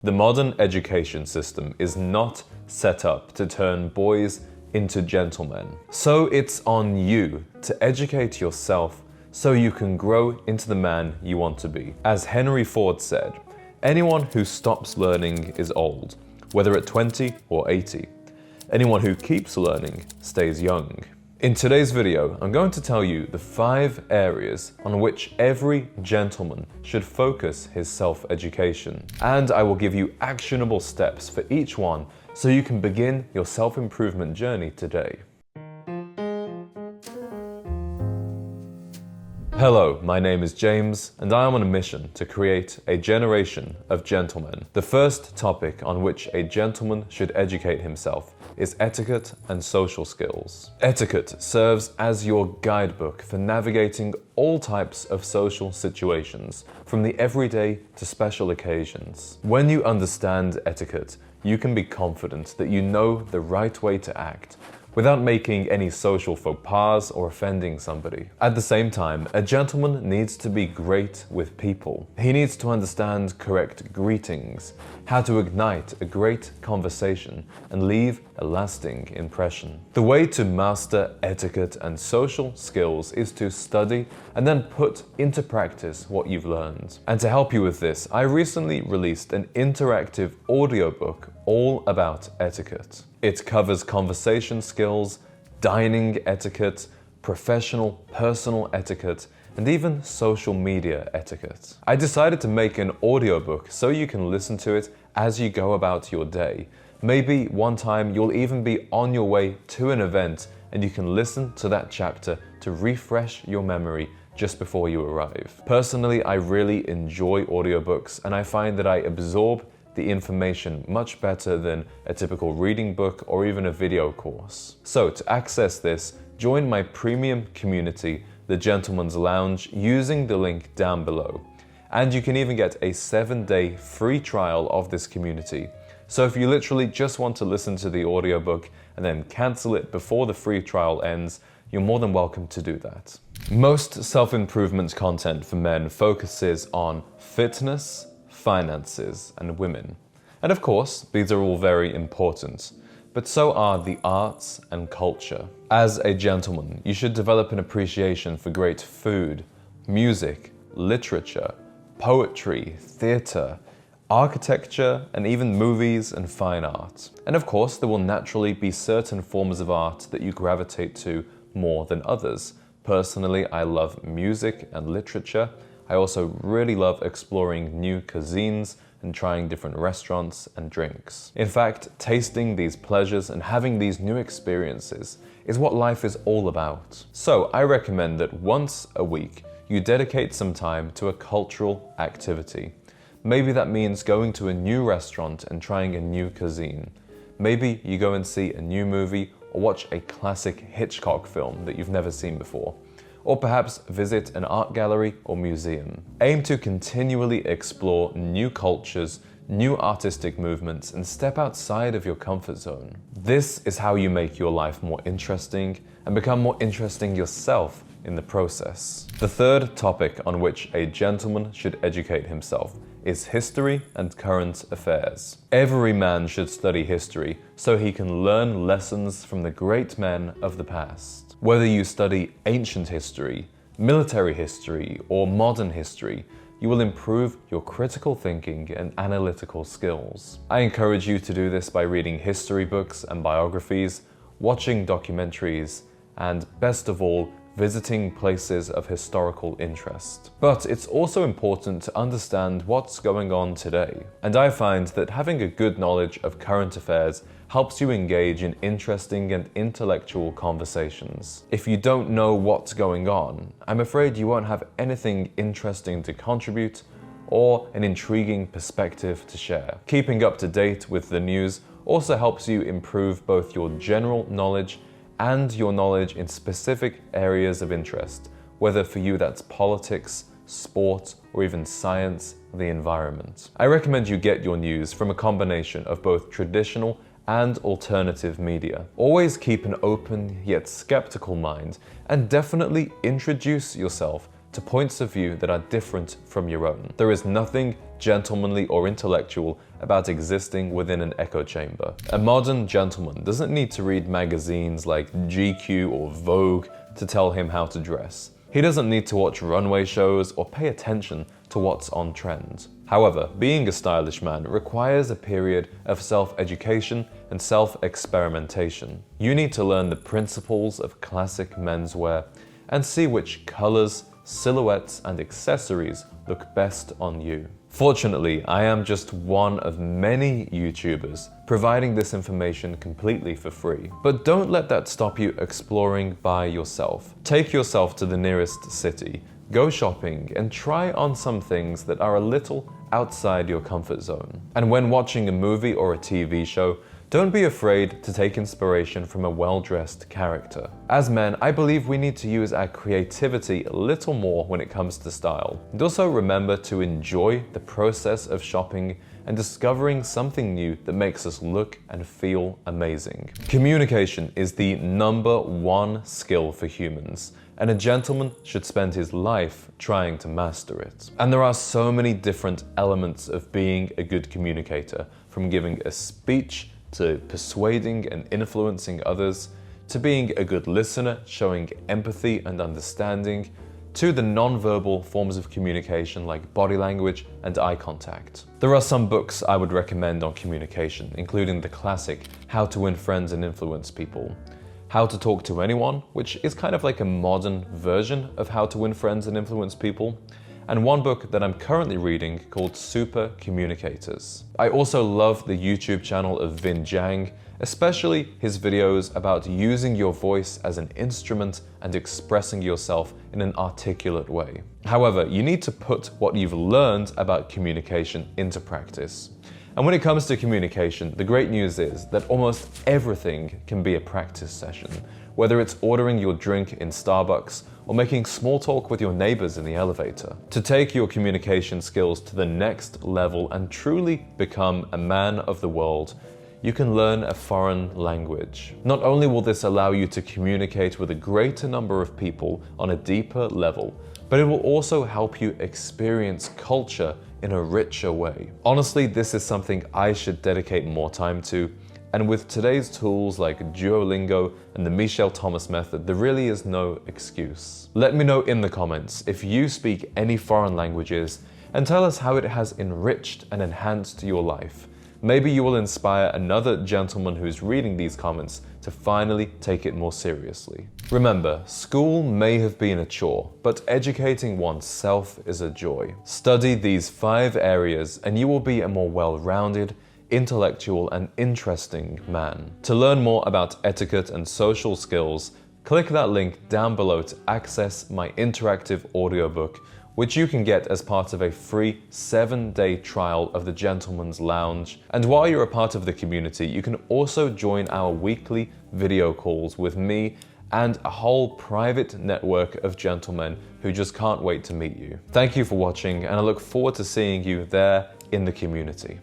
The modern education system is not set up to turn boys into gentlemen. So it's on you to educate yourself so you can grow into the man you want to be. As Henry Ford said, anyone who stops learning is old, whether at 20 or 80. Anyone who keeps learning stays young. In today's video, I'm going to tell you the 5 areas on which every gentleman should focus his self-education. And I will give you actionable steps for each one so you can begin your self-improvement journey today. Hello, my name is James, and I am on a mission to create a generation of gentlemen. The first topic on which a gentleman should educate himself is etiquette and social skills. Etiquette serves as your guidebook for navigating all types of social situations, from the everyday to special occasions. When you understand etiquette, you can be confident that you know the right way to act, without making any social faux pas or offending somebody. At the same time, a gentleman needs to be great with people. He needs to understand correct greetings, how to ignite a great conversation, and leave a lasting impression. The way to master etiquette and social skills is to study and then put into practice what you've learned. And to help you with this, I recently released an interactive audiobook all about etiquette. It covers conversation skills, dining etiquette, professional, personal etiquette, and even social media etiquette. I decided to make an audiobook so you can listen to it as you go about your day. Maybe one time you'll even be on your way to an event and you can listen to that chapter to refresh your memory just before you arrive. Personally, I really enjoy audiobooks and I find that I absorb the information much better than a typical reading book or even a video course. So to access this, join my premium community, The Gentleman's Lounge, using the link down below. And you can even get a 7-day free trial of this community. So if you literally just want to listen to the audiobook and then cancel it before the free trial ends, you're more than welcome to do that. Most self-improvement content for men focuses on fitness, finances, and women. And of course, these are all very important, but so are the arts and culture. As a gentleman, you should develop an appreciation for great food, music, literature, poetry, theatre, architecture, and even movies and fine art. And of course, there will naturally be certain forms of art that you gravitate to more than others. Personally, I love music and literature. I also really love exploring new cuisines and trying different restaurants and drinks. In fact, tasting these pleasures and having these new experiences is what life is all about. So I recommend that once a week, you dedicate some time to a cultural activity. Maybe that means going to a new restaurant and trying a new cuisine. Maybe you go and see a new movie or watch a classic Hitchcock film that you've never seen before. Or perhaps visit an art gallery or museum. Aim to continually explore new cultures, new artistic movements, and step outside of your comfort zone. This is how you make your life more interesting and become more interesting yourself in the process. The third topic on which a gentleman should educate himself is history and current affairs. Every man should study history so he can learn lessons from the great men of the past. Whether you study ancient history, military history, or modern history, you will improve your critical thinking and analytical skills. I encourage you to do this by reading history books and biographies, watching documentaries, and best of all, visiting places of historical interest. But it's also important to understand what's going on today. And I find that having a good knowledge of current affairs helps you engage in interesting and intellectual conversations. If you don't know what's going on, I'm afraid you won't have anything interesting to contribute or an intriguing perspective to share. Keeping up to date with the news also helps you improve both your general knowledge and your knowledge in specific areas of interest, whether for you that's politics, sport, or even science, the environment. I recommend you get your news from a combination of both traditional and alternative media. Always keep an open yet skeptical mind and definitely introduce yourself to points of view that are different from your own. There is nothing gentlemanly or intellectual about existing within an echo chamber. A modern gentleman doesn't need to read magazines like GQ or Vogue to tell him how to dress. He doesn't need to watch runway shows or pay attention to what's on trend. However, being a stylish man requires a period of self-education and self-experimentation. You need to learn the principles of classic menswear and see which colors, silhouettes, and accessories look best on you. Fortunately, I am just one of many YouTubers providing this information completely for free. But don't let that stop you exploring by yourself. Take yourself to the nearest city, go shopping, and try on some things that are a little outside your comfort zone. And when watching a movie or a TV show, don't be afraid to take inspiration from a well-dressed character. As men, I believe we need to use our creativity a little more when it comes to style. And also remember to enjoy the process of shopping and discovering something new that makes us look and feel amazing. Communication is the #1 skill for humans, and a gentleman should spend his life trying to master it. And there are so many different elements of being a good communicator, from giving a speech to persuading and influencing others, to being a good listener, showing empathy and understanding, to the non-verbal forms of communication like body language and eye contact. There are some books I would recommend on communication, including the classic How to Win Friends and Influence People, How to Talk to Anyone, which is kind of like a modern version of How to Win Friends and Influence People, and one book that I'm currently reading called Super Communicators. I also love the YouTube channel of Vin Jiang, especially his videos about using your voice as an instrument and expressing yourself in an articulate way. However, you need to put what you've learned about communication into practice. And when it comes to communication, the great news is that almost everything can be a practice session, whether it's ordering your drink in Starbucks or making small talk with your neighbors in the elevator. To take your communication skills to the next level and truly become a man of the world, you can learn a foreign language. Not only will this allow you to communicate with a greater number of people on a deeper level, but it will also help you experience culture in a richer way. Honestly, this is something I should dedicate more time to, and with today's tools like Duolingo and the Michel Thomas method, there really is no excuse. Let me know in the comments if you speak any foreign languages and tell us how it has enriched and enhanced your life. Maybe you will inspire another gentleman who's reading these comments to finally take it more seriously. Remember, school may have been a chore, but educating oneself is a joy. Study these 5 areas and you will be a more well-rounded, intellectual and interesting man. To learn more about etiquette and social skills, click that link down below to access my interactive audiobook, which you can get as part of a free 7-day trial of the Gentleman's Lounge. And while you're a part of the community, you can also join our weekly video calls with me and a whole private network of gentlemen who just can't wait to meet you. Thank you for watching, and I look forward to seeing you there in the community.